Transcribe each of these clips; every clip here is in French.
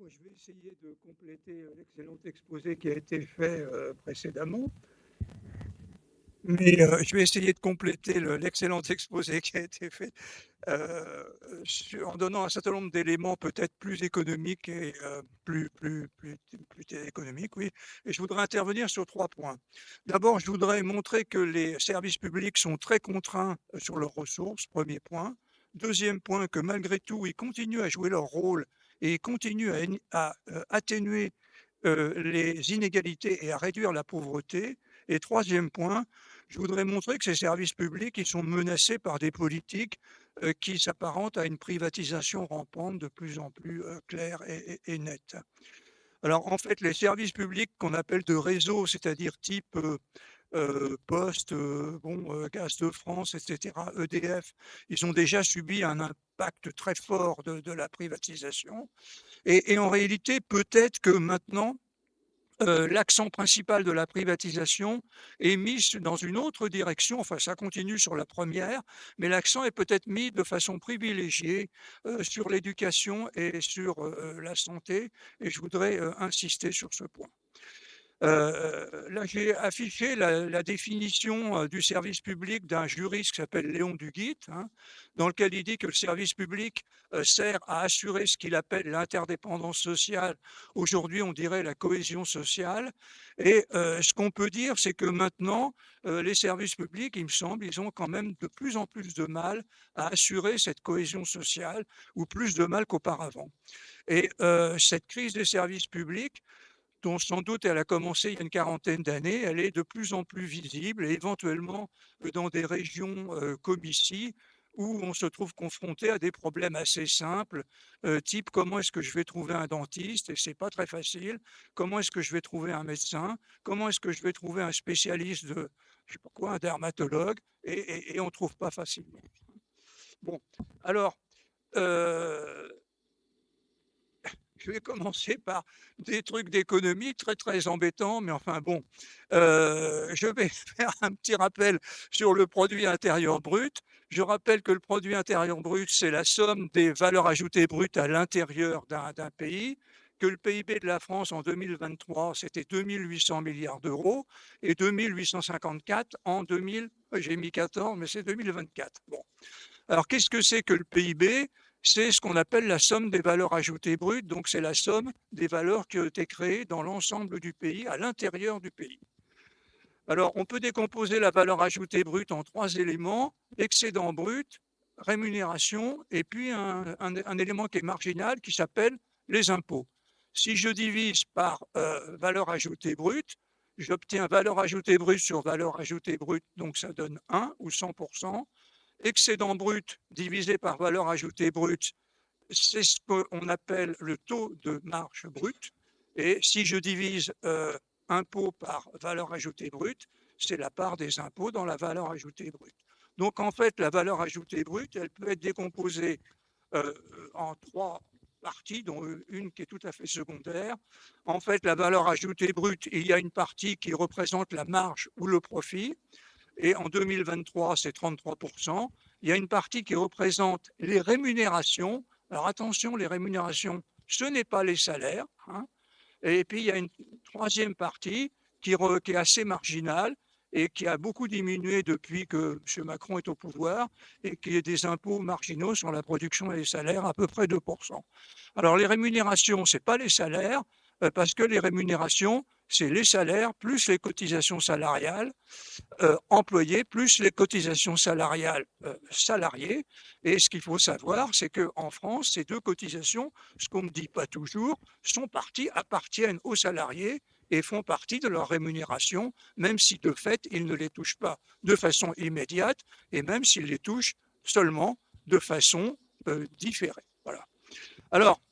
je vais essayer de compléter l'excellent exposé qui a été fait précédemment. Mais je vais essayer de compléter l'excellent exposé qui a été fait en donnant un certain nombre d'éléments peut-être plus économiques et plus économiques, oui. Et je voudrais intervenir sur 3 points. D'abord, je voudrais montrer que les services publics sont très contraints sur leurs ressources, premier point. Deuxième point, que malgré tout, ils continuent à jouer leur rôle et ils continuent à atténuer les inégalités et à réduire la pauvreté. Et troisième point, je voudrais montrer que ces services publics, ils sont menacés par des politiques qui s'apparentent à une privatisation rampante de plus en plus claire et nette. Alors en fait, les services publics qu'on appelle de réseau, c'est-à-dire type Poste, Gaz de France, etc., EDF, ils ont déjà subi un impact très fort de la privatisation. Et en réalité, peut-être que maintenant, l'accent principal de la privatisation est mis dans une autre direction, enfin ça continue sur la première, mais l'accent est peut-être mis de façon privilégiée sur l'éducation et sur la santé, et je voudrais insister sur ce point. Là, j'ai affiché la définition du service public d'un juriste qui s'appelle Léon Duguit, hein, dans lequel il dit que le service public sert à assurer ce qu'il appelle l'interdépendance sociale. Aujourd'hui, on dirait la cohésion sociale. Et ce qu'on peut dire, c'est que maintenant, les services publics, il me semble, ils ont quand même de plus en plus de mal à assurer cette cohésion sociale, ou plus de mal qu'auparavant. Et cette crise des services publics, dont sans doute elle a commencé il y a une quarantaine d'années, elle est de plus en plus visible et éventuellement dans des régions comme ici, où on se trouve confronté à des problèmes assez simples, type comment est-ce que je vais trouver un dentiste, et c'est pas très facile, comment est-ce que je vais trouver un médecin, comment est-ce que je vais trouver un spécialiste de, je sais pas quoi, un dermatologue, et on ne trouve pas facilement. Bon, alors, euh, je vais commencer par des trucs d'économie très, très embêtants, mais enfin bon, je vais faire un petit rappel sur le produit intérieur brut. Je rappelle que le produit intérieur brut, c'est la somme des valeurs ajoutées brutes à l'intérieur d'un pays, que le PIB de la France en 2023, c'était 2 800 milliards d'euros et 2 854 en 2000, j'ai mis 14, mais c'est 2024. Bon. Alors, qu'est-ce que c'est que le PIB? C'est ce qu'on appelle la somme des valeurs ajoutées brutes, donc c'est la somme des valeurs qui ont été créées dans l'ensemble du pays, à l'intérieur du pays. Alors, on peut décomposer la valeur ajoutée brute en 3 éléments: excédent brut, rémunération, et puis un élément qui est marginal qui s'appelle les impôts. Si je divise par valeur ajoutée brute, j'obtiens valeur ajoutée brute sur valeur ajoutée brute, donc ça donne 1 ou 100%. Excédent brut divisé par valeur ajoutée brute, c'est ce qu'on appelle le taux de marge brute. Et si je divise impôt par valeur ajoutée brute, c'est la part des impôts dans la valeur ajoutée brute. Donc en fait, la valeur ajoutée brute, elle peut être décomposée en 3 parties, dont une qui est tout à fait secondaire. En fait, la valeur ajoutée brute, il y a une partie qui représente la marge ou le profit, et en 2023, c'est 33%. Il y a une partie qui représente les rémunérations. Alors attention, les rémunérations, ce n'est pas les salaires, hein. Et puis il y a une troisième partie qui est assez marginale et qui a beaucoup diminué depuis que M. Macron est au pouvoir, et qui est des impôts marginaux sur la production et les salaires, à peu près 2%. Alors les rémunérations, ce n'est pas les salaires, parce que les rémunérations, c'est les salaires plus les cotisations salariales employés plus les cotisations salariales salariés. Et ce qu'il faut savoir, c'est qu'en France, ces 2 cotisations, ce qu'on ne dit pas toujours, appartiennent aux salariés et font partie de leur rémunération, même si de fait, ils ne les touchent pas de façon immédiate, et même s'ils les touchent seulement de façon différée. Voilà. Alors,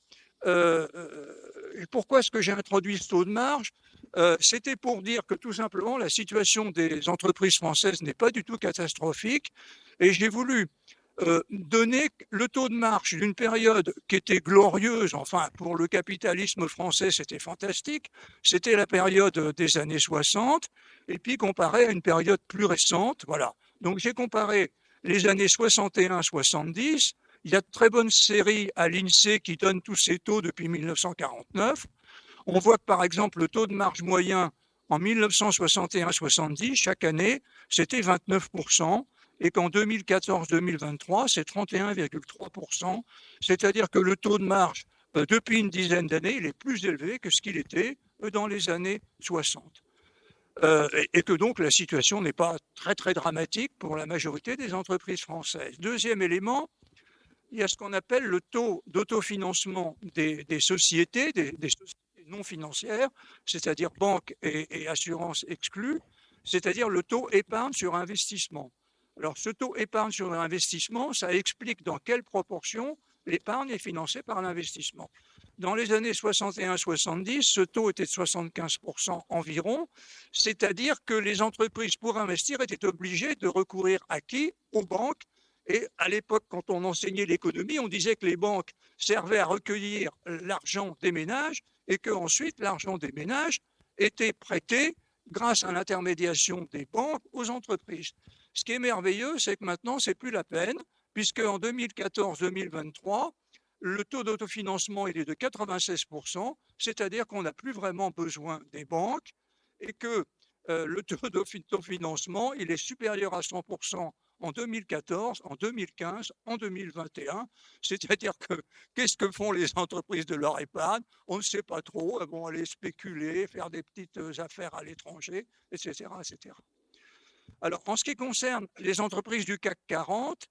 pourquoi est-ce que j'ai introduit ce taux de marge? C'était pour dire que tout simplement, la situation des entreprises françaises n'est pas du tout catastrophique, et j'ai voulu donner le taux de marge d'une période qui était glorieuse. Enfin, pour le capitalisme français, c'était fantastique. C'était la période des années 60, et puis comparé à une période plus récente. Voilà. Donc j'ai comparé les années 61-70. Il y a de très bonnes séries à l'INSEE qui donnent tous ces taux depuis 1949. On voit que, par exemple, le taux de marge moyen en 1961-70, chaque année, c'était 29%, et qu'en 2014-2023, c'est 31,3%. C'est-à-dire que le taux de marge, depuis une dizaine d'années, il est plus élevé que ce qu'il était dans les années 60. Et que donc la situation n'est pas très, très dramatique pour la majorité des entreprises françaises. Deuxième élément, il y a ce qu'on appelle le taux d'autofinancement des sociétés, des sociétés non financières, c'est-à-dire banques et assurances exclues, c'est-à-dire le taux épargne sur investissement. Alors, ce taux épargne sur investissement, ça explique dans quelle proportion l'épargne est financée par l'investissement. Dans les années 61-70, ce taux était de 75% environ, c'est-à-dire que les entreprises, pour investir, étaient obligées de recourir à qui? Aux banques. Et à l'époque, quand on enseignait l'économie, on disait que les banques servaient à recueillir l'argent des ménages et qu'ensuite l'argent des ménages était prêté grâce à l'intermédiation des banques aux entreprises. Ce qui est merveilleux, c'est que maintenant, ce n'est plus la peine, puisque en 2014-2023, le taux d'autofinancement il est de 96%, c'est-à-dire qu'on n'a plus vraiment besoin des banques et que le taux d'autofinancement il est supérieur à 100% en 2014, en 2015, en 2021. C'est-à-dire que qu'est-ce que font les entreprises de leur épargne? On ne sait pas trop. Elles vont aller spéculer, faire des petites affaires à l'étranger, etc., etc. Alors, en ce qui concerne les entreprises du CAC 40,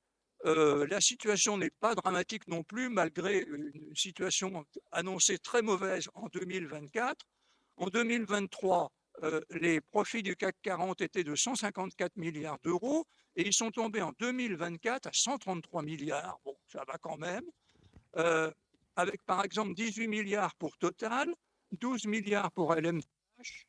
la situation n'est pas dramatique non plus, malgré une situation annoncée très mauvaise en 2024. En 2023, les profits du CAC 40 étaient de 154 milliards d'euros et ils sont tombés en 2024 à 133 milliards. Bon, ça va quand même. Avec par exemple 18 milliards pour Total, 12 milliards pour LMH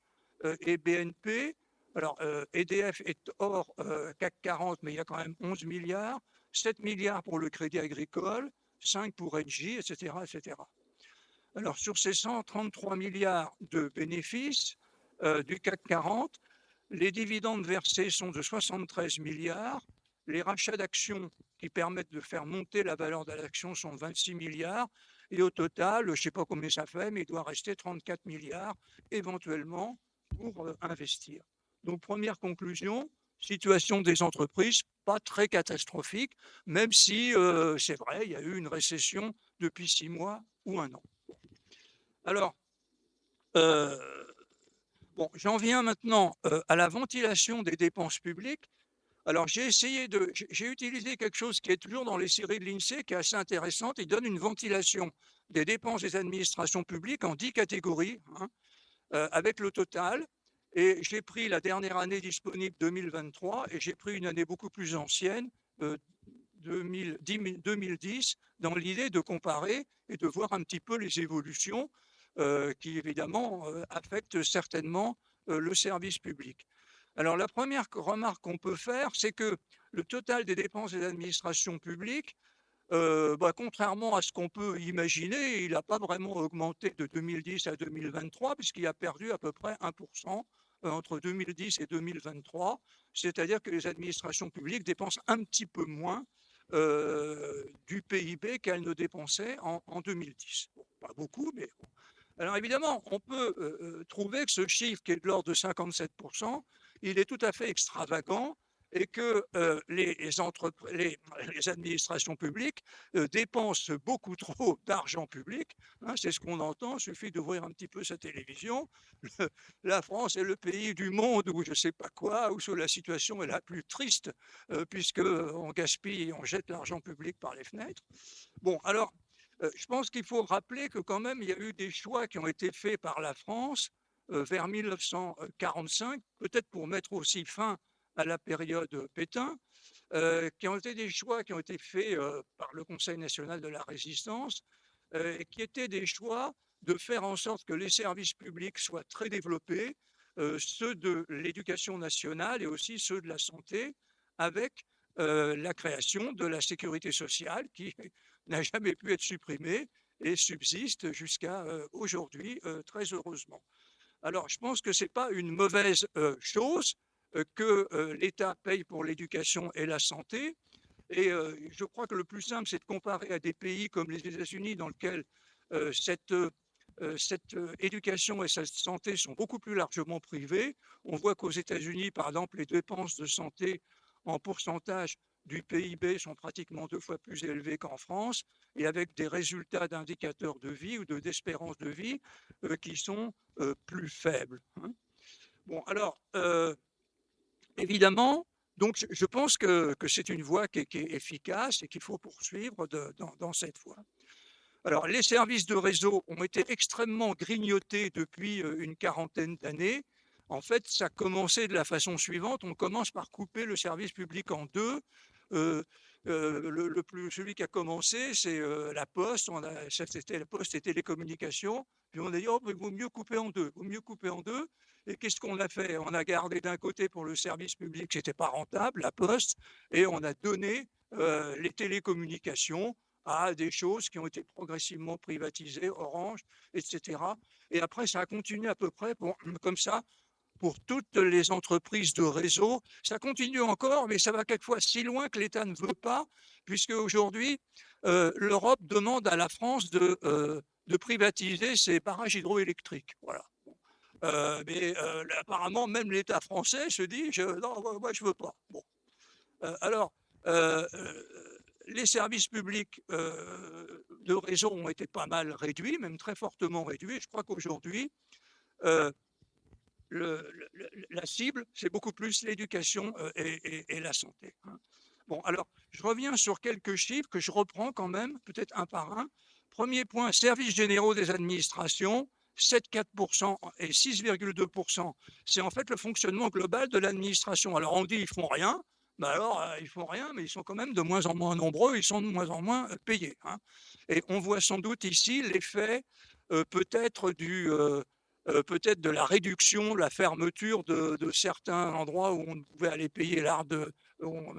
et BNP. Alors, EDF est hors CAC 40, mais il y a quand même 11 milliards, 7 milliards pour le Crédit Agricole, 5 pour Engie, etc., etc. Alors, sur ces 133 milliards de bénéfices du CAC 40, les dividendes versés sont de 73 milliards, les rachats d'actions qui permettent de faire monter la valeur de l'action sont de 26 milliards, et au total, je ne sais pas combien ça fait, mais il doit rester 34 milliards éventuellement pour investir. Donc, première conclusion, situation des entreprises pas très catastrophique, même si c'est vrai, il y a eu une récession depuis 6 mois ou 1 an. Alors, bon, j'en viens maintenant à la ventilation des dépenses publiques. Alors, j'ai utilisé quelque chose qui est toujours dans les séries de l'INSEE, qui est assez intéressante. Il donne une ventilation des dépenses des administrations publiques en 10 catégories, hein, avec le total. Et j'ai pris la dernière année disponible 2023 et j'ai pris une année beaucoup plus ancienne, 2010, dans l'idée de comparer et de voir un petit peu les évolutions qui évidemment affectent certainement le service public. Alors la première remarque qu'on peut faire, c'est que le total des dépenses des administrations publiques, contrairement à ce qu'on peut imaginer, il n'a pas vraiment augmenté de 2010 à 2023, puisqu'il a perdu à peu près 1% entre 2010 et 2023, c'est-à-dire que les administrations publiques dépensent un petit peu moins du PIB qu'elles ne dépensaient en 2010. Bon, pas beaucoup, mais bon. Alors évidemment, on peut trouver que ce chiffre qui est de l'ordre de 57%, il est tout à fait extravagant et que les administrations publiques dépensent beaucoup trop d'argent public. Hein, c'est ce qu'on entend, il suffit d'ouvrir un petit peu sa télévision. La France est le pays du monde où je ne sais pas quoi, où la situation est la plus triste, puisqu'on gaspille et on jette l'argent public par les fenêtres. Bon, alors, je pense qu'il faut rappeler que quand même, il y a eu des choix qui ont été faits par la France vers 1945, peut-être pour mettre aussi fin à la période Pétain, qui ont été des choix qui ont été faits par le Conseil national de la résistance, qui étaient des choix de faire en sorte que les services publics soient très développés, ceux de l'éducation nationale et aussi ceux de la santé, avec la création de la sécurité sociale qui n'a jamais pu être supprimée et subsiste jusqu'à aujourd'hui, très heureusement. Alors, je pense que ce n'est pas une mauvaise chose que l'État paye pour l'éducation et la santé, Et je crois que le plus simple, c'est de comparer à des pays comme les États-Unis, dans lesquels cette éducation et cette santé sont beaucoup plus largement privées. On voit qu'aux États-Unis, par exemple, les dépenses de santé en pourcentage du PIB sont pratiquement 2 fois plus élevées qu'en France, et avec des résultats d'indicateurs de vie ou d'espérance de vie qui sont plus faibles, hein. Bon, alors, évidemment, donc je pense que c'est une voie qui est efficace et qu'il faut poursuivre dans cette voie. Alors, les services de réseau ont été extrêmement grignotés depuis une quarantaine d'années. En fait, ça a commencé de la façon suivante. On commence par couper le service public en deux. Euh, Celui qui a commencé, c'est la Poste. C'était la Poste et Télécommunications. Puis on a dit, oh, il vaut mieux couper en deux. Il vaut mieux couper en deux. Et qu'est-ce qu'on a fait? On a gardé d'un côté pour le service public, c'était pas rentable, la Poste, et on a donné les télécommunications à des choses qui ont été progressivement privatisées, Orange, etc. Et après, ça a continué à peu près comme ça pour toutes les entreprises de réseau. Ça continue encore, mais ça va quelquefois si loin que l'État ne veut pas, puisque aujourd'hui, l'Europe demande à la France de privatiser ses barrages hydroélectriques. Voilà. Mais apparemment, même l'État français se dit, non, moi je veux pas. Bon. Alors, les services publics de réseau ont été pas mal réduits, même très fortement réduits. Je crois qu'aujourd'hui, euh, la cible, c'est beaucoup plus l'éducation et la santé, hein. Bon, alors, je reviens sur quelques chiffres que je reprends quand même, peut-être un par un. Premier point, services généraux des administrations, 7,4% et 6,2%. C'est en fait le fonctionnement global de l'administration. Alors, on dit ils font rien, mais alors ils font rien, mais ils sont quand même de moins en moins nombreux, ils sont de moins en moins payés, hein. Et on voit sans doute ici l'effet peut-être peut-être de la réduction, la fermeture de certains endroits où on pouvait aller payer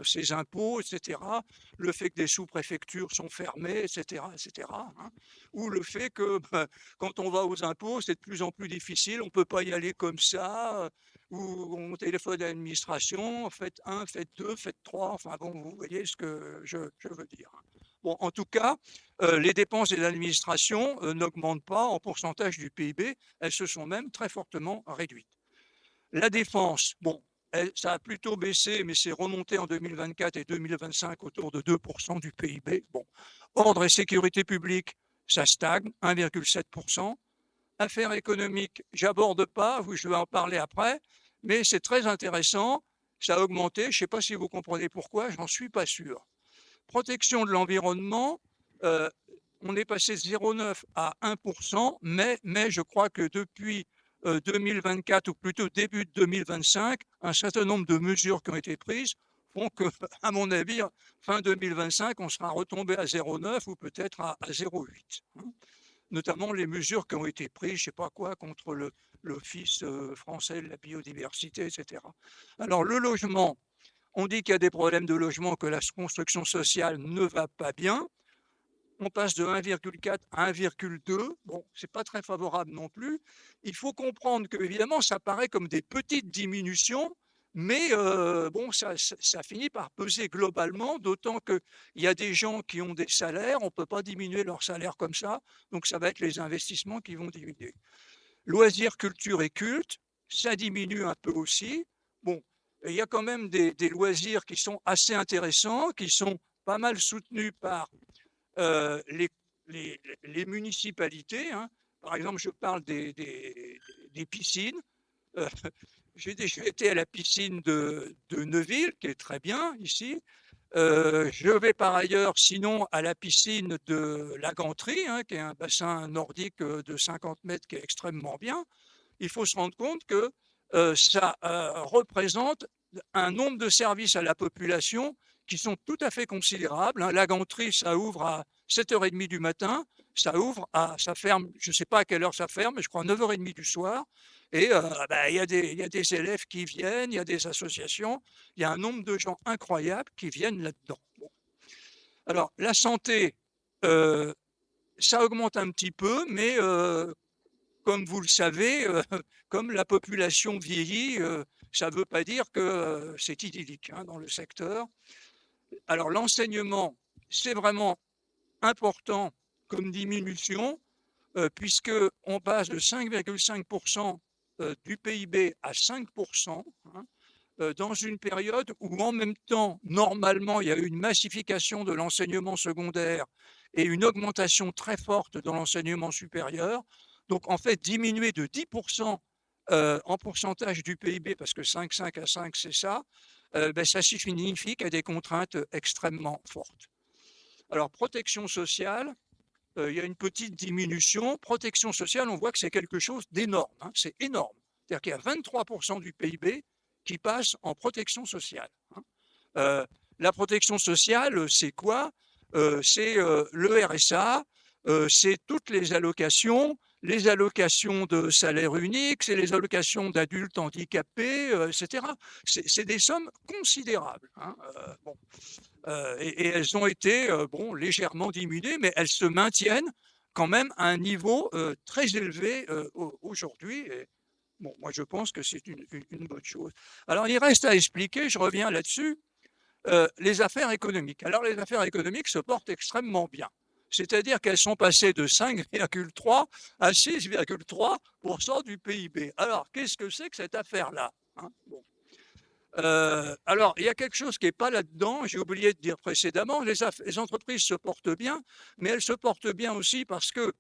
ses impôts, etc. Le fait que des sous-préfectures sont fermées, etc., etc., hein. Ou le fait que quand on va aux impôts, c'est de plus en plus difficile, on ne peut pas y aller comme ça, ou on téléphone à l'administration, faites un, faites deux, faites trois, enfin bon, vous voyez ce que je veux dire, hein. Bon, en tout cas, les dépenses de l'administration n'augmentent pas en pourcentage du PIB, elles se sont même très fortement réduites. La défense, bon, ça a plutôt baissé, mais c'est remonté en 2024 et 2025 autour de 2% du PIB. Bon, ordre et sécurité publique, ça stagne, 1,7%. Affaires économiques, j'aborde pas, je vais en parler après, mais c'est très intéressant, ça a augmenté, je ne sais pas si vous comprenez pourquoi, j'en suis pas sûr. Protection de l'environnement, euh, on est passé de 0,9 à 1%, mais je crois que depuis 2024, ou plutôt début de 2025, un certain nombre de mesures qui ont été prises font que, à mon avis, fin 2025, on sera retombé à 0,9 ou peut-être à 0,8, hein. Notamment les mesures qui ont été prises, je ne sais pas quoi, contre l'Office français de la biodiversité, etc. Alors, le logement, on dit qu'il y a des problèmes de logement, que la construction sociale ne va pas bien. On passe de 1,4 à 1,2. Bon, c'est pas très favorable non plus. Il faut comprendre que, évidemment, ça paraît comme des petites diminutions, mais bon, ça finit par peser globalement, d'autant qu'il y a des gens qui ont des salaires, on ne peut pas diminuer leur salaire comme ça, donc ça va être les investissements qui vont diminuer. Loisirs, culture et culte, ça diminue un peu aussi. Bon, il y a quand même des loisirs qui sont assez intéressants, qui sont pas mal soutenus par euh, les, les municipalités, hein. Par exemple, je parle des piscines. Euh, j'ai déjà été à la piscine de Neuville, qui est très bien ici. Je vais par ailleurs, sinon, à la piscine de la Ganterie, hein, qui est un bassin nordique de 50 mètres qui est extrêmement bien. Il faut se rendre compte que ça représente un nombre de services à la population qui sont tout à fait considérables, hein. La Ganterie, ça ouvre à 7h30 du matin, ça ferme, je ne sais pas à quelle heure ça ferme, mais je crois à 9h30 du soir. Et il y a des élèves qui viennent, il y a des associations, il y a un nombre de gens incroyables qui viennent là-dedans. Bon. Alors, la santé, euh, ça augmente un petit peu, mais comme vous le savez, comme la population vieillit, ça ne veut pas dire que c'est idyllique, hein, dans le secteur. Alors l'enseignement, c'est vraiment important comme diminution, puisqu'on passe de 5,5% du PIB à 5%, hein, dans une période où en même temps, normalement, il y a eu une massification de l'enseignement secondaire et une augmentation très forte dans l'enseignement supérieur. Donc en fait, diminuer de 10% en pourcentage du PIB, parce que 5,5 à 5, c'est ça, ben, ça signifie qu'il y a des contraintes extrêmement fortes. Alors, protection sociale, il y a une petite diminution. Protection sociale, on voit que c'est quelque chose d'énorme, hein, c'est énorme. C'est-à-dire qu'il y a 23% du PIB qui passe en protection sociale, hein. La protection sociale, c'est quoi? C'est le RSA, c'est toutes les allocations de salaire unique, c'est les allocations d'adultes handicapés, etc. C'est des sommes considérables, hein, bon. Et elles ont été bon, légèrement diminuées, mais elles se maintiennent quand même à un niveau très élevé aujourd'hui. Et bon, moi, je pense que c'est une bonne chose. Alors, il reste à expliquer, je reviens là-dessus, les affaires économiques. Alors, les affaires économiques se portent extrêmement bien. C'est-à-dire qu'elles sont passées de 5,3 à 6,3% du PIB. Alors, qu'est-ce que c'est que cette affaire-là, hein? Bon. Alors, il y a quelque chose qui n'est pas là-dedans, j'ai oublié de dire précédemment, les entreprises se portent bien, mais elles se portent bien aussi parce que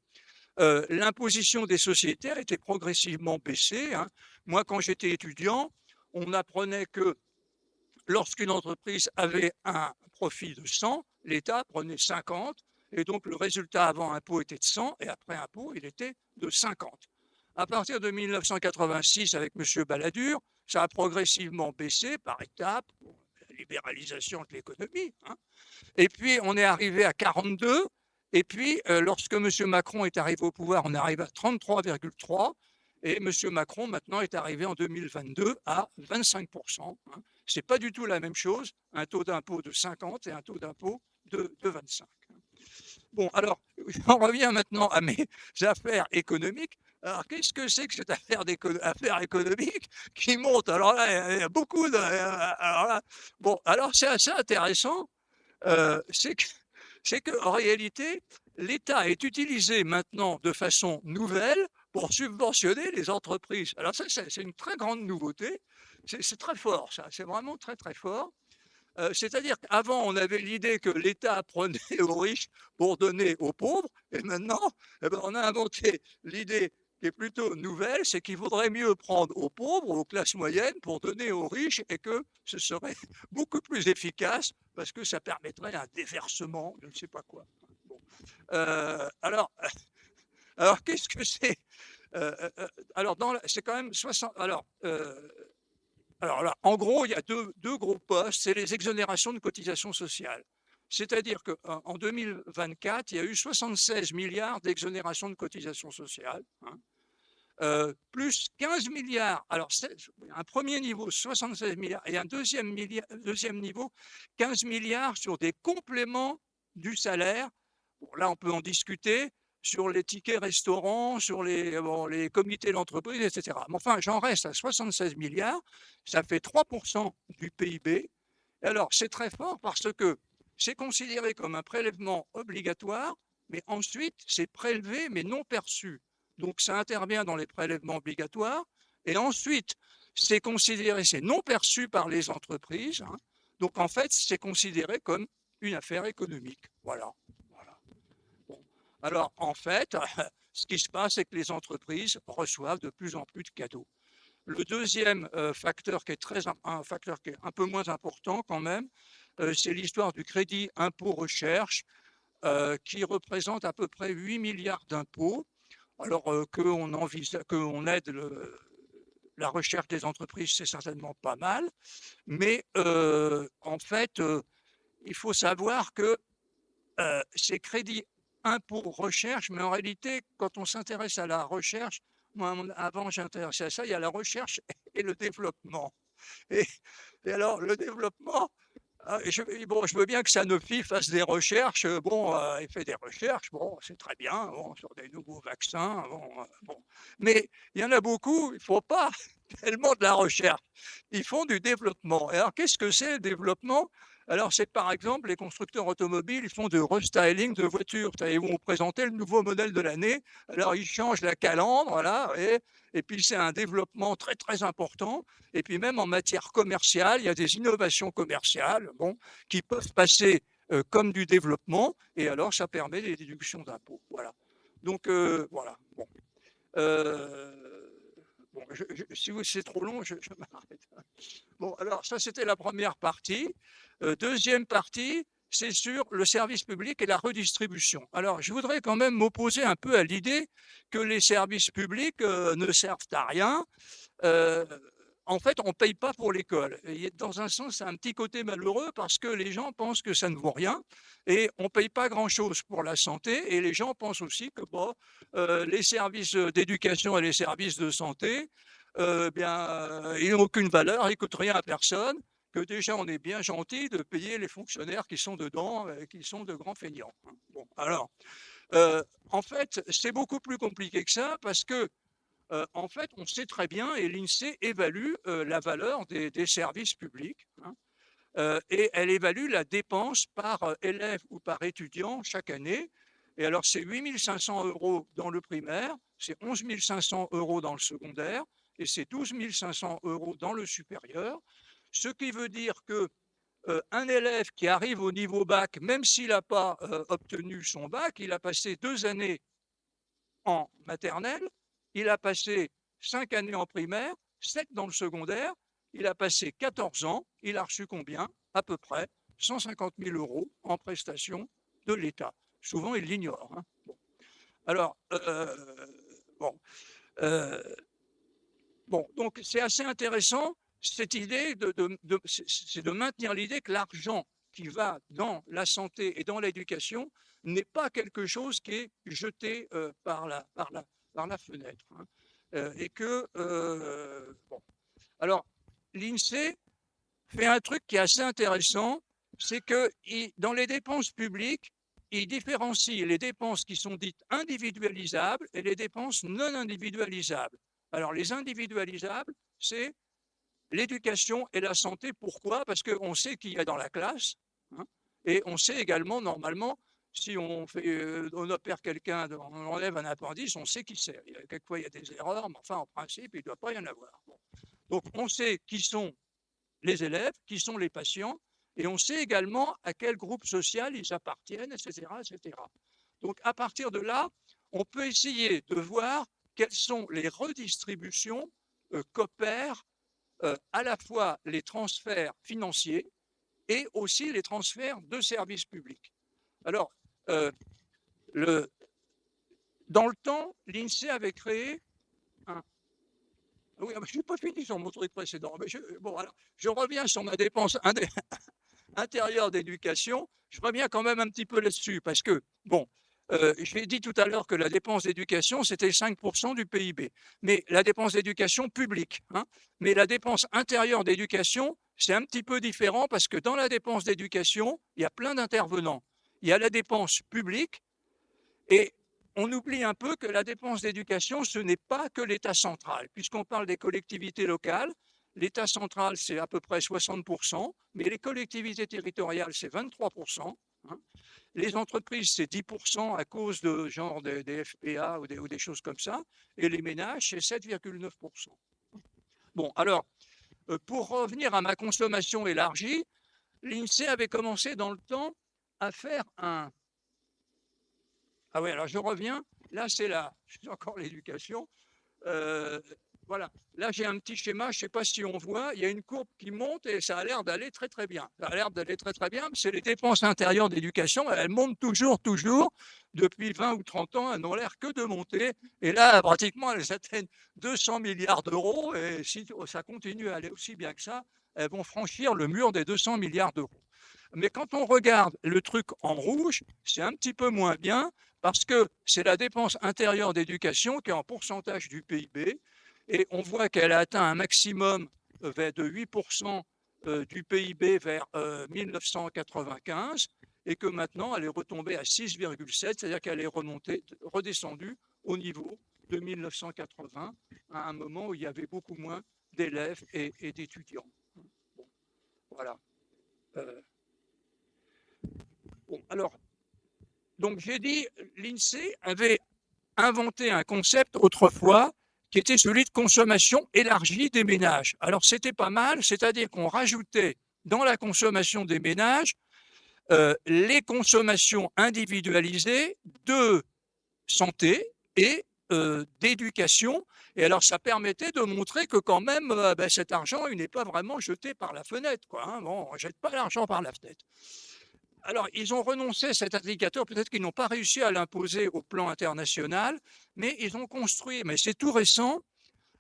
l'imposition des sociétés a été progressivement baissée, hein. Moi, quand j'étais étudiant, on apprenait que lorsqu'une entreprise avait un profit de 100, l'État prenait 50, et donc le résultat avant impôt était de 100, et après impôt, il était de 50. À partir de 1986, avec M. Balladur, ça a progressivement baissé par étapes, la libéralisation de l'économie, hein. Et puis, on est arrivé à 42, et puis, lorsque M. Macron est arrivé au pouvoir, on arrive à 33,3, et M. Macron, maintenant, est arrivé en 2022 à 25%, hein. Ce n'est pas du tout la même chose, un taux d'impôt de 50 et un taux d'impôt de 25. Bon, alors, j'en reviens maintenant à mes affaires économiques. Alors, qu'est-ce que c'est que cette affaire économique qui monte? Alors là, il y a beaucoup de... Alors là, bon, alors c'est assez intéressant, c'est que, c'est qu'en réalité, l'État est utilisé maintenant de façon nouvelle pour subventionner les entreprises. Alors ça, c'est une très grande nouveauté. C'est très fort, ça. C'est vraiment très, très fort. C'est-à-dire qu'avant, on avait l'idée que l'État prenait aux riches pour donner aux pauvres, et maintenant, eh ben, on a inventé l'idée qui est plutôt nouvelle, c'est qu'il vaudrait mieux prendre aux pauvres, aux classes moyennes, pour donner aux riches, et que ce serait beaucoup plus efficace, parce que ça permettrait un déversement, je ne sais pas quoi. Bon. Alors, alors qu'est-ce que c'est? Alors, c'est quand même 60. Alors là, en gros, il y a deux gros postes, c'est les exonérations de cotisations sociales. C'est-à-dire qu'en 2024, il y a eu 76 milliards d'exonérations de cotisations sociales, hein, plus 15 milliards. Alors, un premier niveau, 76 milliards, et un deuxième niveau, 15 milliards sur des compléments du salaire. Bon, là, on peut en discuter sur les tickets restaurants, sur les comités d'entreprise, etc. Mais enfin, j'en reste à 76 milliards, ça fait 3% du PIB. Et alors, c'est très fort parce que c'est considéré comme un prélèvement obligatoire, mais ensuite, c'est prélevé mais non perçu. Donc, ça intervient dans les prélèvements obligatoires. Et ensuite, c'est non perçu par les entreprises, hein. Donc, en fait, c'est considéré comme une affaire économique. Voilà. Voilà. Bon. Alors, en fait, ce qui se passe, c'est que les entreprises reçoivent de plus en plus de cadeaux. Le deuxième facteur un facteur qui est un peu moins important quand même, c'est l'histoire du crédit impôt recherche, qui représente à peu près 8 milliards d'impôts. Alors qu'on aide la recherche des entreprises, c'est certainement pas mal, mais en fait, il faut savoir que ces crédits impôts recherche, mais en réalité, quand on s'intéresse à la recherche, moi avant j'intéressais à ça, il y a la recherche et le développement. Et, et alors le développement, bon, je veux bien que Sanofi fasse des recherches, bon, il fait des recherches, bon, c'est très bien, bon, sur des nouveaux vaccins, bon. Mais il y en a beaucoup, ils ne font pas tellement de la recherche, ils font du développement. Et alors qu'est-ce que c'est le développement? Alors, c'est par exemple, les constructeurs automobiles, ils font de restyling de voitures. Ils vont présenter le nouveau modèle de l'année. Alors, ils changent la calandre, voilà, et puis c'est un développement très, très important. Et puis même en matière commerciale, il y a des innovations commerciales, bon, qui peuvent passer comme du développement, et alors ça permet des déductions d'impôts. Voilà. Donc, voilà. Bon. Euh, bon, si c'est trop long, je m'arrête. Bon, alors ça, c'était la première partie. Deuxième partie, c'est sur le service public et la redistribution. Alors, je voudrais quand même m'opposer un peu à l'idée que les services publics ne servent à rien. Euh, En fait, on ne paye pas pour l'école. Et dans un sens, c'est un petit côté malheureux parce que les gens pensent que ça ne vaut rien et on ne paye pas grand-chose pour la santé. Et les gens pensent aussi que bon, les services d'éducation et les services de santé, ils n'ont aucune valeur, ils ne coûtent rien à personne, que déjà on est bien gentil de payer les fonctionnaires qui sont dedans, qui sont de grands feignants. Bon, alors, en fait, c'est beaucoup plus compliqué que ça parce que en fait, on sait très bien, et l'INSEE évalue la valeur des services publics, hein, et elle évalue la dépense par élève ou par étudiant chaque année. Et alors, c'est 8 500 € dans le primaire, c'est 11 500 € dans le secondaire, et c'est 12 500 € dans le supérieur. Ce qui veut dire que un élève qui arrive au niveau bac, même s'il n'a pas obtenu son bac, il a passé 2 années en maternelle, il a passé 5 années en primaire, 7 dans le secondaire, il a passé 14 ans, il a reçu combien? À peu près 150 000 € en prestations de l'État. Souvent, il l'ignore. Hein. Bon. Alors, bon, euh, bon, donc c'est assez intéressant cette idée c'est de maintenir l'idée que l'argent qui va dans la santé et dans l'éducation n'est pas quelque chose qui est jeté par la fenêtre. Hein. Et que, bon. Alors, l'INSEE fait un truc qui est assez intéressant, c'est que dans les dépenses publiques, il différencie les dépenses qui sont dites individualisables et les dépenses non individualisables. Alors, les individualisables, c'est l'éducation et la santé. Pourquoi? Parce qu'on sait qui y a dans la classe, hein, et on sait également, normalement, si on opère quelqu'un, on enlève un appendice, on sait qui c'est. Quelquefois, il y a des erreurs, mais enfin, en principe, il ne doit pas y en avoir. Bon. Donc, on sait qui sont les élèves, qui sont les patients, et on sait également à quel groupe social ils appartiennent, etc., etc. Donc, à partir de là, on peut essayer de voir quelles sont les redistributions qu'opèrent à la fois les transferts financiers et aussi les transferts de services publics. Alors, le, dans le temps, l'INSEE avait créé un... Oui, je n'ai pas fini sur mon truc précédent. Mais bon, alors, je reviens sur ma dépense intérieure d'éducation. Je reviens quand même un petit peu là-dessus parce que, bon, j'ai dit tout à l'heure que la dépense d'éducation, c'était 5% du PIB. Mais la dépense d'éducation publique, hein, mais la dépense intérieure d'éducation, c'est un petit peu différent parce que dans la dépense d'éducation, il y a plein d'intervenants. Il y a la dépense publique et on oublie un peu que la dépense d'éducation, ce n'est pas que l'État central. Puisqu'on parle des collectivités locales, l'État central, c'est à peu près 60%, mais les collectivités territoriales, c'est 23%. Hein. Les entreprises, c'est 10% à cause de genre des FPA ou des choses comme ça. Et les ménages, c'est 7,9%. Bon, alors, pour revenir à ma consommation élargie, l'INSEE avait commencé dans le temps à faire un... Ah oui, alors je reviens. Là, c'est encore l'éducation. Euh, voilà. Là, j'ai un petit schéma. Je ne sais pas si on voit. Il y a une courbe qui monte et ça a l'air d'aller très, très bien. Ça a l'air d'aller très, très bien. C'est les dépenses intérieures d'éducation. Elles montent toujours, toujours. Depuis 20 ou 30 ans, elles n'ont l'air que de monter. Et là, pratiquement, elles atteignent 200 milliards d'euros. Et si ça continue à aller aussi bien que ça, elles vont franchir le mur des 200 milliards d'euros. Mais quand on regarde le truc en rouge, c'est un petit peu moins bien parce que c'est la dépense intérieure d'éducation qui est en pourcentage du PIB et on voit qu'elle a atteint un maximum de 8% du PIB vers 1995 et que maintenant elle est retombée à 6,7, c'est-à-dire qu'elle est redescendue au niveau de 1980, à un moment où il y avait beaucoup moins d'élèves et d'étudiants. Bon, voilà. alors, donc j'ai dit, l'INSEE avait inventé un concept autrefois qui était celui de consommation élargie des ménages. Alors c'était pas mal, c'est-à-dire qu'on rajoutait dans la consommation des ménages les consommations individualisées de santé et d'éducation. Et alors, ça permettait de montrer que quand même, ben, cet argent, il n'est pas vraiment jeté par la fenêtre, quoi, hein. Bon, on ne jette pas l'argent par la fenêtre. Alors, ils ont renoncé à cet indicateur, peut-être qu'ils n'ont pas réussi à l'imposer au plan international, mais ils ont construit, mais c'est tout récent,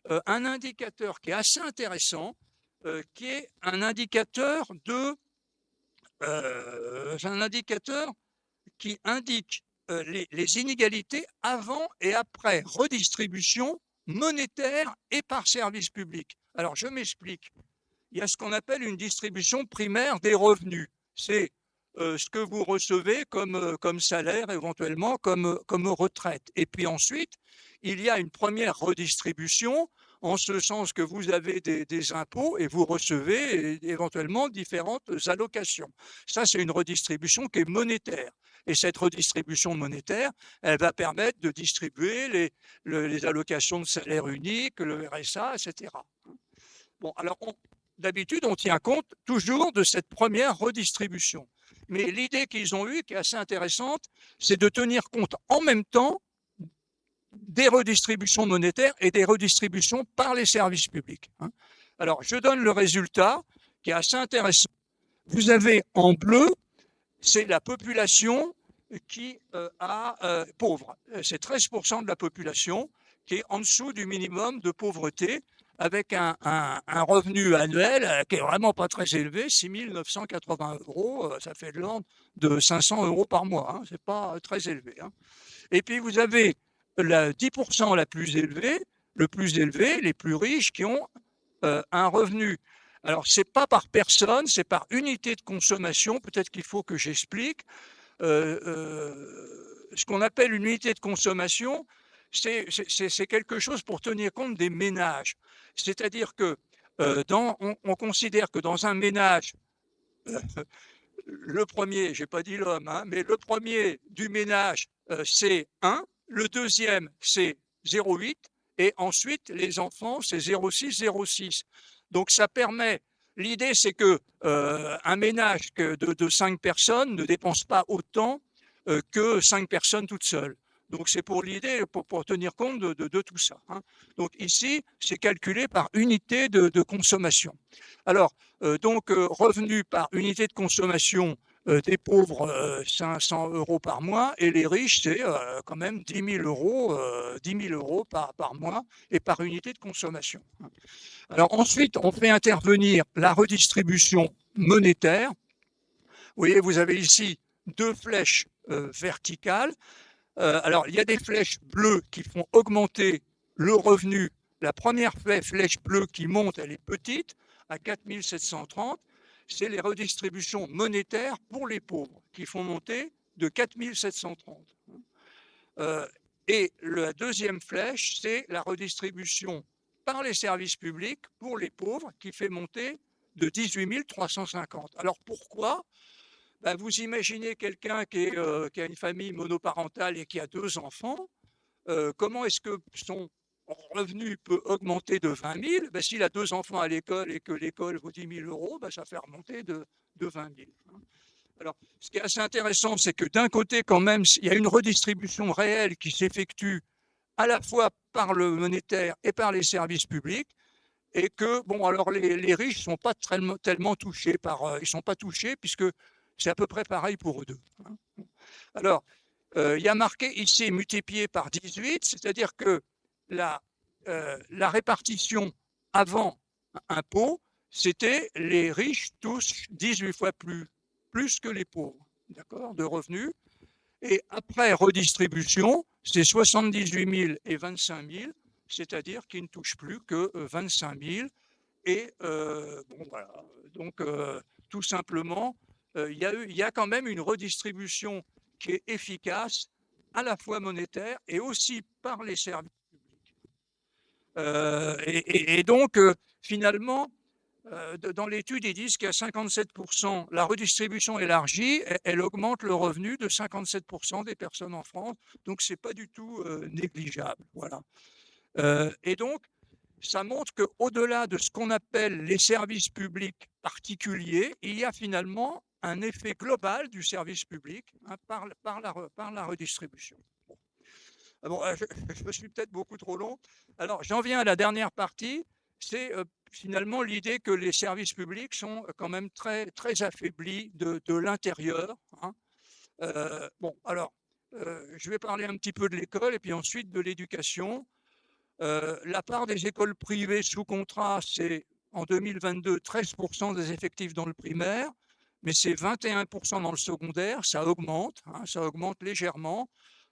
un indicateur qui est assez intéressant, qui est un indicateur un indicateur qui indique les inégalités avant et après redistribution monétaire et par service public. Alors, je m'explique. Il y a ce qu'on appelle une distribution primaire des revenus. C'est ce que vous recevez comme salaire, éventuellement comme retraite. Et puis ensuite, il y a une première redistribution, en ce sens que vous avez des impôts et vous recevez éventuellement différentes allocations. Ça, c'est une redistribution qui est monétaire. Et cette redistribution monétaire, elle va permettre de distribuer les allocations de salaire unique, le RSA, etc. Bon, alors, d'habitude, on tient compte toujours de cette première redistribution. Mais l'idée qu'ils ont eue, qui est assez intéressante, c'est de tenir compte en même temps des redistributions monétaires et des redistributions par les services publics. Alors, je donne le résultat qui est assez intéressant. Vous avez en bleu, c'est la population qui pauvre. C'est 13% de la population qui est en dessous du minimum de pauvreté, avec un revenu annuel qui est vraiment pas très élevé, 6 980 €, ça fait de l'ordre de 500 € par mois, hein, c'est pas très élevé. Hein. Et puis vous avez la 10% la plus élevée, le plus élevé, les plus riches qui ont un revenu. Alors, c'est pas par personne, c'est par unité de consommation. Peut-être qu'il faut que j'explique. Ce qu'on appelle une unité de consommation, c'est quelque chose pour tenir compte des ménages. C'est-à-dire que on considère que dans un ménage, le premier, je n'ai pas dit l'homme, hein, mais le premier du ménage, c'est 1, le deuxième, c'est 0,8, et ensuite, les enfants, c'est 0,6, 0,6. Donc, ça permet, l'idée, c'est que un ménage de 5 personnes ne dépense pas autant que 5 personnes toutes seules. Donc, c'est pour l'idée, pour tenir compte de tout ça. Hein. Donc, ici, c'est calculé par unité de consommation. Alors, revenu par unité de consommation des pauvres, 500 € par mois, et les riches, c'est quand même 10 000 € par mois et par unité de consommation. Alors ensuite, on fait intervenir la redistribution monétaire. Vous voyez, vous avez ici deux flèches verticales. Alors, il y a des flèches bleues qui font augmenter le revenu. La première flèche bleue qui monte, elle est petite, à 4 730. C'est les redistributions monétaires pour les pauvres qui font monter de 4 730. Et la deuxième flèche, c'est la redistribution par les services publics pour les pauvres qui fait monter de 18 350. Alors pourquoi? Ben, vous imaginez quelqu'un qui a une famille monoparentale et qui a 2 enfants, comment est-ce que son revenu peut augmenter de 20 000? Ben, s'il a 2 enfants à l'école et que l'école vaut 10 000 €, ben, ça fait remonter de 20 000. Alors, ce qui est assez intéressant, c'est que d'un côté, quand même, il y a une redistribution réelle qui s'effectue à la fois par le monétaire et par les services publics, et que, bon, alors les riches ne sont pas tellement touchés ils sont pas touchés puisque c'est à peu près pareil pour eux deux. Hein. Alors, il y a marqué ici multiplié par 18, c'est-à-dire que la répartition avant impôt, c'était les riches touchent 18 fois plus que les pauvres, d'accord, de revenus. Et après redistribution, c'est 78 000 et 25 000, c'est-à-dire qu'ils ne touchent plus que 25 000. Et bon, voilà. Donc, tout simplement, il y a quand même une redistribution qui est efficace, à la fois monétaire et aussi par les services publics. Et donc, finalement, Dans l'étude, ils disent qu'à 57%, la redistribution élargie, elle augmente le revenu de 57% des personnes en France. Donc, ce n'est pas du tout négligeable. Voilà. Et donc, ça montre qu'au-delà de ce qu'on appelle les services publics particuliers, il y a finalement un effet global du service public, hein, par la redistribution. Bon, je me suis peut-être beaucoup trop long. Alors, j'en viens à la dernière partie. C'est finalement l'idée que les services publics sont quand même très, très affaiblis de l'intérieur. Hein. Bon, alors, je vais parler un petit peu de l'école et puis ensuite de l'éducation. La part des écoles privées sous contrat, c'est en 2022 13% des effectifs dans le primaire, mais c'est 21% dans le secondaire. Ça augmente, hein, ça augmente légèrement.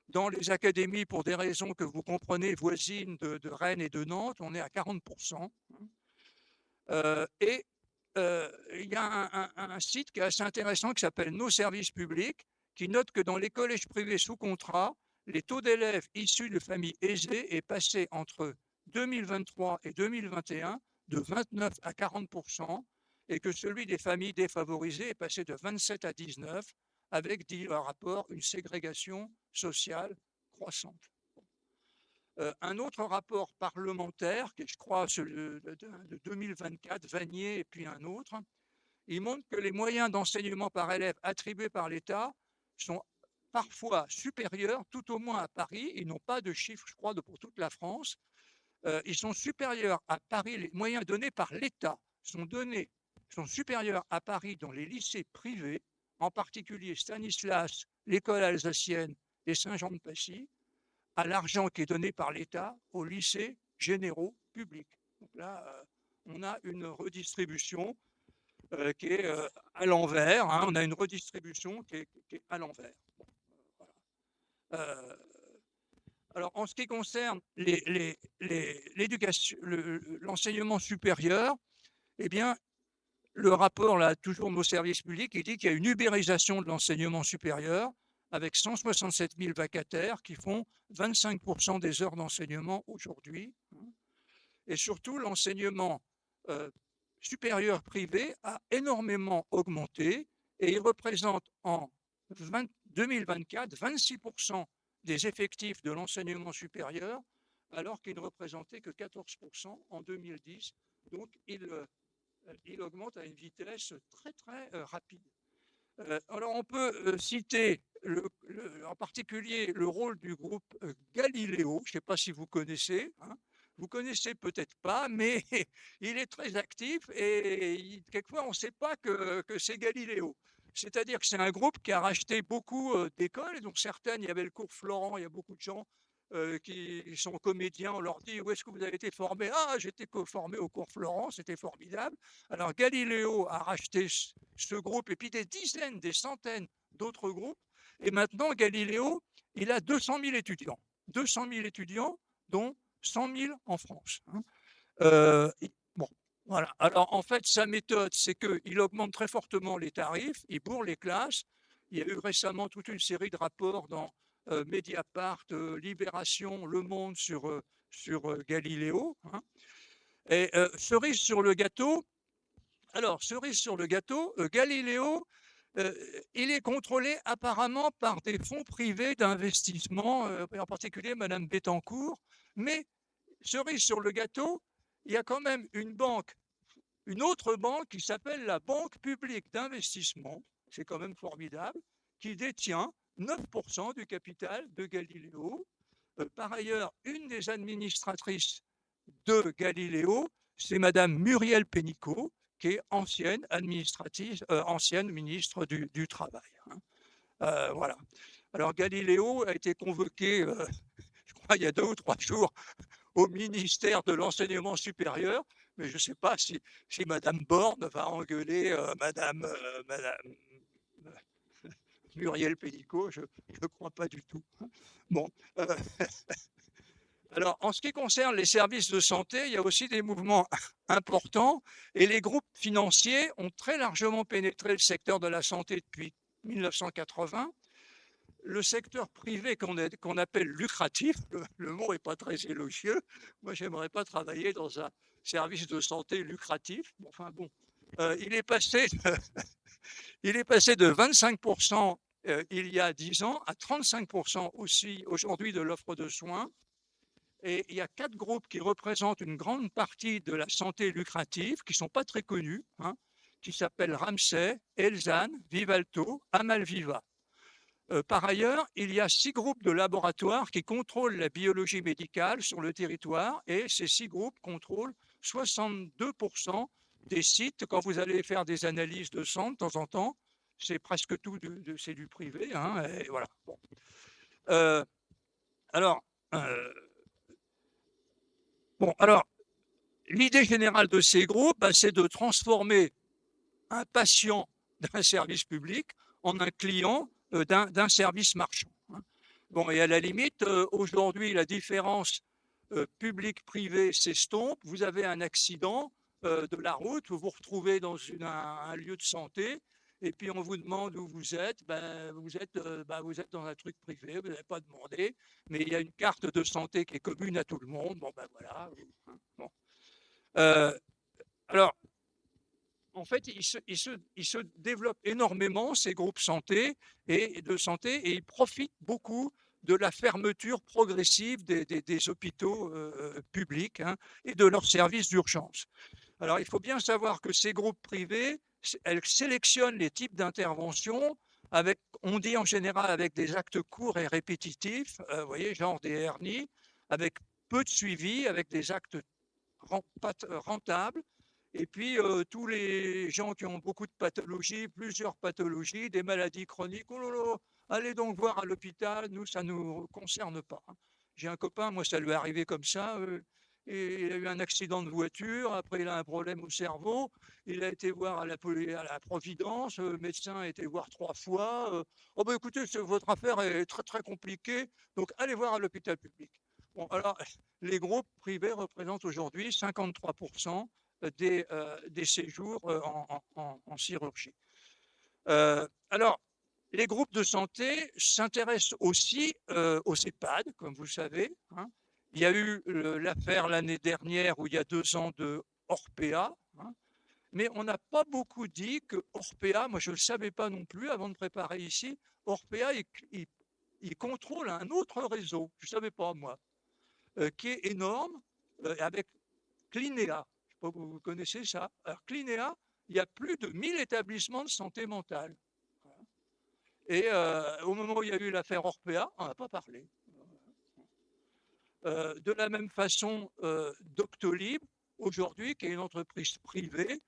Dans les académies, pour des raisons que vous comprenez, voisines de Rennes et de Nantes, on est à 40%. Et il y a un site qui est assez intéressant qui s'appelle Nos services publics, qui note que dans les collèges privés sous contrat, les taux d'élèves issus de familles aisées est passé entre 2023 et 2021 de 29 à 40%, et que celui des familles défavorisées est passé de 27 à 19, avec, dit le rapport, une ségrégation sociale croissante. Un autre rapport parlementaire, qui est, je crois, celui de 2024, Vanier et puis un autre, il montre que les moyens d'enseignement par élève attribués par l'État sont parfois supérieurs, tout au moins à Paris. Ils n'ont pas de chiffres, je crois, pour toute la France. Ils sont supérieurs à Paris, les moyens donnés par l'État sont supérieurs à Paris dans les lycées privés, en particulier Stanislas, l'école alsacienne et Saint-Jean-de-Passy, à l'argent qui est donné par l'État aux lycées généraux publics. Donc là, on a une redistribution qui est à l'envers. Hein, on a une redistribution qui est à l'envers. Bon, voilà. Alors, en ce qui concerne l'éducation, l'enseignement supérieur, eh bien, le rapport, là, toujours nos services publics, il dit qu'il y a une ubérisation de l'enseignement supérieur avec 167 000 vacataires qui font 25% des heures d'enseignement aujourd'hui. Et surtout, l'enseignement supérieur privé a énormément augmenté et il représente en 2024 26% des effectifs de l'enseignement supérieur, alors qu'il ne représentait que 14% en 2010. Donc, il augmente à une vitesse très, très rapide. Alors, on peut citer en particulier le rôle du groupe Galileo. Je ne sais pas si vous connaissez. Hein. Vous connaissez peut-être pas, mais il est très actif et quelquefois on ne sait pas que c'est Galileo. C'est-à-dire que c'est un groupe qui a racheté beaucoup d'écoles, et donc certaines, il y avait le cours Florent, il y a beaucoup de gens qui sont comédiens, on leur dit où est-ce que vous avez été formé? Ah, j'étais formé au cours Florent, c'était formidable. Alors Galileo a racheté ce groupe et puis des dizaines, des centaines d'autres groupes. Et maintenant, Galileo, il a 200 000 étudiants. 200 000 étudiants, dont 100 000 en France. Hein. Bon, voilà. Alors, en fait, sa méthode, c'est qu'il augmente très fortement les tarifs, il bourre les classes. Il y a eu récemment toute une série de rapports dans Mediapart, Libération, Le Monde sur Galileo. Hein. Et cerise sur le gâteau, Galileo, il est contrôlé apparemment par des fonds privés d'investissement, en particulier Madame Bettencourt. Mais cerise sur le gâteau, il y a quand même une autre banque qui s'appelle la Banque publique d'investissement, c'est quand même formidable, qui détient 9% du capital de Galileo. Par ailleurs, une des administratrices de Galileo, c'est Madame Muriel Pénicaud, qui est ancienne ministre du Travail. Hein. Voilà. Alors Galileo a été convoqué, je crois, il y a 2 ou 3 jours au ministère de l'Enseignement supérieur, mais je ne sais pas si Madame Borne va engueuler Madame Muriel Pénicaud, je ne crois pas du tout. Bon. Alors, en ce qui concerne les services de santé, il y a aussi des mouvements importants et les groupes financiers ont très largement pénétré le secteur de la santé depuis 1980. le secteur privé qu'on appelle lucratif, le mot n'est pas très élogieux. Moi, j'aimerais pas travailler dans un service de santé lucratif. Enfin bon, il est passé il est passé de 25% il y a 10 ans à 35% aussi aujourd'hui de l'offre de soins. Et il y a 4 groupes qui représentent une grande partie de la santé lucrative, qui ne sont pas très connus, hein, qui s'appellent Ramsay, Elzan, Vivalto, Amalviva. Par ailleurs, il y a 6 groupes de laboratoires qui contrôlent la biologie médicale sur le territoire, et ces 6 groupes contrôlent 62% des sites. Quand vous allez faire des analyses de sang de temps en temps, c'est presque tout c'est du privé, hein, et voilà. Bon. Alors, euh, alors, l'idée générale de ces groupes, c'est de transformer un patient d'un service public en un client d'un service marchand. Hein. Bon, et à la limite, aujourd'hui, la différence public-privé s'estompe. Vous avez un accident de la route, vous vous retrouvez dans un lieu de santé, et puis on vous demande où vous êtes. Vous êtes dans un truc privé, vous n'avez pas demandé, mais il y a une carte de santé qui est commune à tout le monde. Bon, ben voilà. Hein, bon. Alors, en fait, il se développe énormément, ces groupes de santé, et ils profitent beaucoup de la fermeture progressive des hôpitaux publics, hein, et de leurs services d'urgence. Alors, il faut bien savoir que ces groupes privés, elles sélectionnent les types d'interventions avec, on dit en général, avec des actes courts et répétitifs, vous voyez, genre des hernies, avec peu de suivi, avec des actes rentables. Et puis, tous les gens qui ont beaucoup de pathologies, plusieurs pathologies, des maladies chroniques, oh là là, allez donc voir à l'hôpital, nous, ça ne nous concerne pas. Hein. J'ai un copain, moi, ça lui est arrivé comme ça, et il a eu un accident de voiture, après il a un problème au cerveau, il a été voir à la Providence, le médecin a été voir 3 fois, oh ben écoutez, votre affaire est très très compliquée, donc allez voir à l'hôpital public. Bon, alors, les groupes privés représentent aujourd'hui 53% des séjours en chirurgie. Alors, les groupes de santé s'intéressent aussi aux EHPAD, comme vous le savez. Hein. Il y a eu l'affaire l'année dernière, ou il y a 2 ans, de Orpea. Hein. Mais on n'a pas beaucoup dit que Orpea, moi je ne le savais pas non plus avant de préparer ici, Orpea, il contrôle un autre réseau, je ne savais pas moi, qui est énorme, avec Clinéa. Je sais pas si vous connaissez ça. Alors, Clinéa, il y a plus de 1000 établissements de santé mentale. Et au moment où il y a eu l'affaire Orpea, on n'a pas parlé. De la même façon, Doctolib, aujourd'hui, qui est une entreprise privée,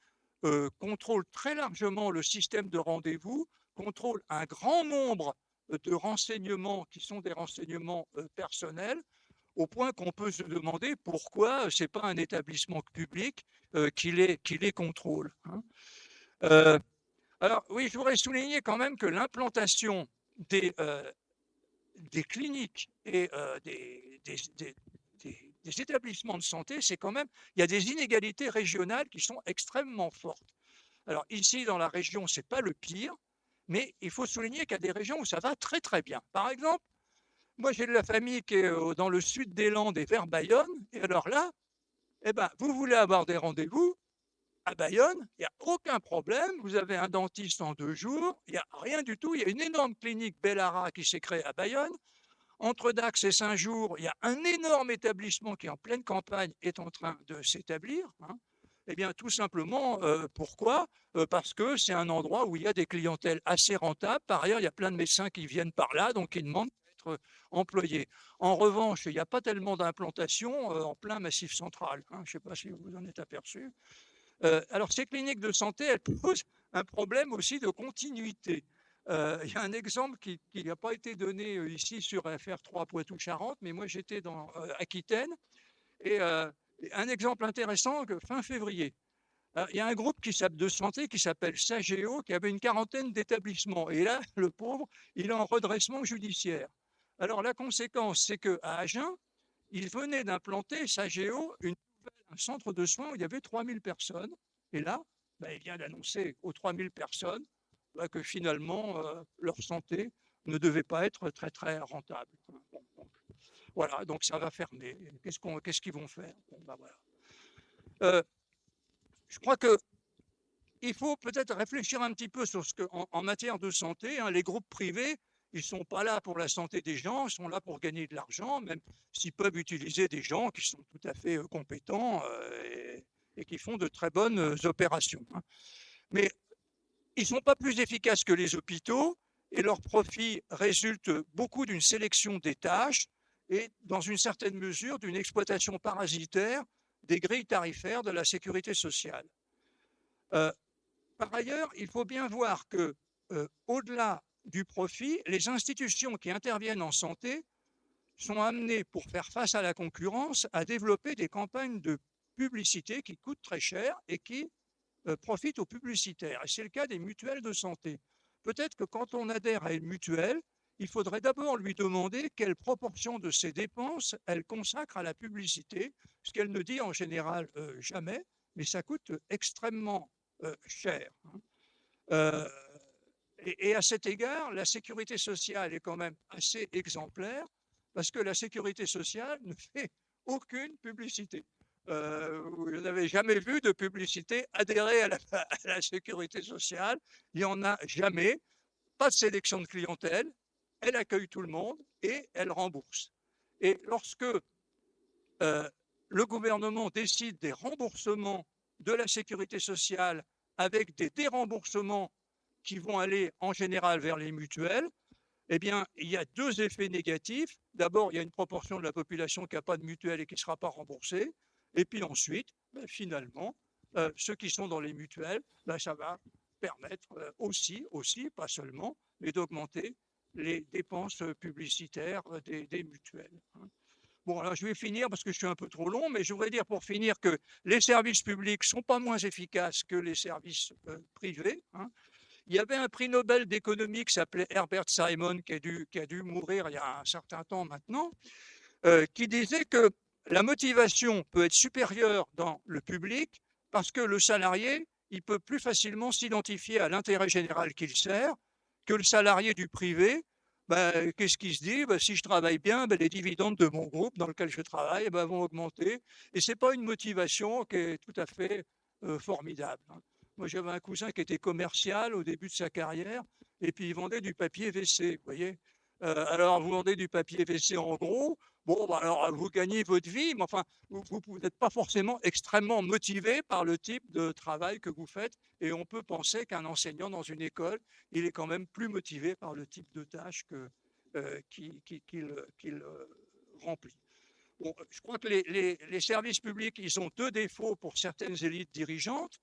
contrôle très largement le système de rendez-vous, contrôle un grand nombre de renseignements qui sont des renseignements personnels, au point qu'on peut se demander pourquoi ce n'est pas un établissement public qui les contrôle. Hein. Alors oui, je voudrais souligner quand même que l'implantation des cliniques et des établissements de santé, c'est quand même, il y a des inégalités régionales qui sont extrêmement fortes. Alors ici, dans la région, ce n'est pas le pire, mais il faut souligner qu'il y a des régions où ça va très très bien. Par exemple, moi j'ai de la famille qui est dans le sud des Landes et vers Bayonne, et alors là, eh ben, vous voulez avoir des rendez-vous à Bayonne, il n'y a aucun problème, vous avez un dentiste en 2 jours, il n'y a rien du tout, il y a une énorme clinique Bellara qui s'est créée à Bayonne. Entre Dax et Saint-Jour, il y a un énorme établissement qui, en pleine campagne, est en train de s'établir. Hein. Eh bien, tout simplement, pourquoi parce que c'est un endroit où il y a des clientèles assez rentables. Par ailleurs, il y a plein de médecins qui viennent par là, donc ils demandent d'être employés. En revanche, il n'y a pas tellement d'implantation en plein Massif central. Hein. Je ne sais pas si vous vous en êtes aperçu. Alors, ces cliniques de santé, elles posent un problème aussi de continuité. Il y a un exemple qui n'a pas été donné ici sur FR3 Poitou-Charentes, mais moi j'étais dans Aquitaine, et un exemple intéressant, que fin février, il y a un groupe de santé qui s'appelle Sagéo, qui avait une quarantaine d'établissements, et là, le pauvre, il est en redressement judiciaire. Alors la conséquence, c'est qu'à Agen, il venait d'implanter Sagéo un centre de soins où il y avait 3000 personnes. Et là, il vient d'annoncer aux 3000 personnes que finalement, leur santé ne devait pas être très très rentable. Bon, donc, voilà, donc ça va fermer. Qu'est-ce qu'ils vont faire? Bon, ben voilà. Je crois que il faut peut-être réfléchir un petit peu sur ce que, en matière de santé, hein, les groupes privés, ils ne sont pas là pour la santé des gens, ils sont là pour gagner de l'argent, même s'ils peuvent utiliser des gens qui sont tout à fait compétents et qui font de très bonnes opérations, hein. Mais ils ne sont pas plus efficaces que les hôpitaux et leur profit résulte beaucoup d'une sélection des tâches et, dans une certaine mesure, d'une exploitation parasitaire des grilles tarifaires de la sécurité sociale. Par ailleurs, il faut bien voir que, au-delà du profit, les institutions qui interviennent en santé sont amenées, pour faire face à la concurrence, à développer des campagnes de publicité qui coûtent très cher et qui profitent aux publicitaires. Et c'est le cas des mutuelles de santé. Peut-être que quand on adhère à une mutuelle, il faudrait d'abord lui demander quelle proportion de ses dépenses elle consacre à la publicité, ce qu'elle ne dit en général jamais, mais ça coûte extrêmement cher, hein. Euh, et à cet égard, la sécurité sociale est quand même assez exemplaire parce que la sécurité sociale ne fait aucune publicité. Vous n'avez jamais vu de publicité adhérer à la sécurité sociale. Il n'y en a jamais. Pas de sélection de clientèle. Elle accueille tout le monde et elle rembourse. Et lorsque le gouvernement décide des remboursements de la sécurité sociale avec des déremboursements qui vont aller en général vers les mutuelles, eh bien, il y a deux effets négatifs. D'abord, il y a une proportion de la population qui n'a pas de mutuelle et qui ne sera pas remboursée. Et puis ensuite, finalement, ceux qui sont dans les mutuelles, ça va permettre aussi, pas seulement, mais d'augmenter les dépenses publicitaires des mutuelles, hein. Bon, alors je vais finir parce que je suis un peu trop long, mais je voudrais dire pour finir que les services publics ne sont pas moins efficaces que les services privés, hein. Il y avait un prix Nobel d'économie qui s'appelait Herbert Simon, qui a dû mourir il y a un certain temps maintenant, qui disait que la motivation peut être supérieure dans le public parce que le salarié, il peut plus facilement s'identifier à l'intérêt général qu'il sert que le salarié du privé. Qu'est-ce qu'il se dit? Si je travaille bien, les dividendes de mon groupe dans lequel je travaille vont augmenter. Et ce n'est pas une motivation qui est tout à fait formidable, hein. Moi, j'avais un cousin qui était commercial au début de sa carrière, et puis il vendait du papier WC, vous voyez. Alors, vous vendez du papier WC en gros, bon, alors vous gagnez votre vie, mais enfin, vous n'êtes pas forcément extrêmement motivé par le type de travail que vous faites, et on peut penser qu'un enseignant dans une école, il est quand même plus motivé par le type de tâches qu'il remplit. Bon, je crois que les services publics, ils ont deux défauts pour certaines élites dirigeantes.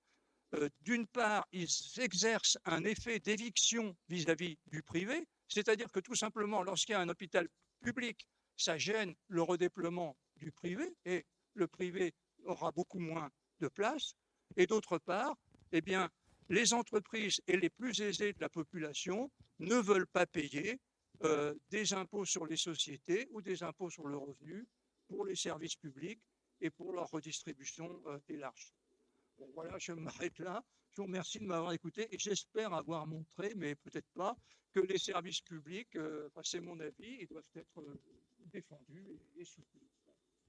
D'une part, ils exercent un effet d'éviction vis-à-vis du privé, c'est-à-dire que tout simplement, lorsqu'il y a un hôpital public, ça gêne le redéploiement du privé et le privé aura beaucoup moins de place. Et d'autre part, eh bien, les entreprises et les plus aisés de la population ne veulent pas payer des impôts sur les sociétés ou des impôts sur le revenu pour les services publics et pour leur redistribution élargie. Bon, voilà, je m'arrête là. Je vous remercie de m'avoir écouté et j'espère avoir montré, mais peut-être pas, que les services publics, c'est mon avis, ils doivent être défendus et soutenus.